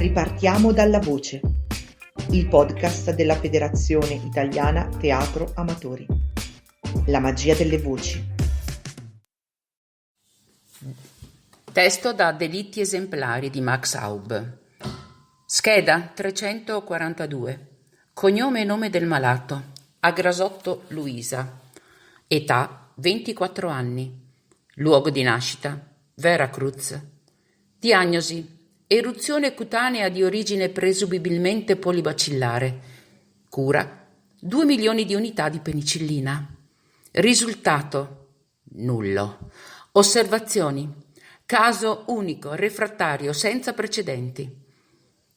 Ripartiamo dalla voce, il podcast della Federazione Italiana Teatro Amatori. La magia delle voci. Testo da Delitti esemplari di Max Aub. Scheda 342. Cognome e nome del malato. Agrasotto Luisa. Età 24 anni. Luogo di nascita Veracruz. Diagnosi: eruzione cutanea di origine presumibilmente polibacillare. Cura: 2 milioni di unità di penicillina. Risultato: nullo. Osservazioni: caso unico, refrattario, senza precedenti.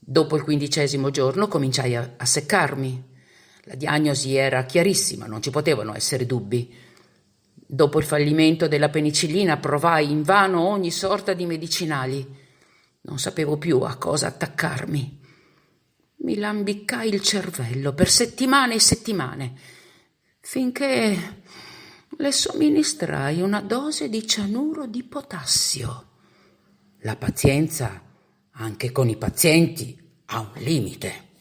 Dopo il 15° giorno cominciai a seccarmi. La diagnosi era chiarissima, non ci potevano essere dubbi. Dopo il fallimento della penicillina provai invano ogni sorta di medicinali. Non sapevo più a cosa attaccarmi. Mi lambiccai il cervello per settimane e settimane, finché le somministrai una dose di cianuro di potassio. La pazienza, anche con i pazienti, ha un limite.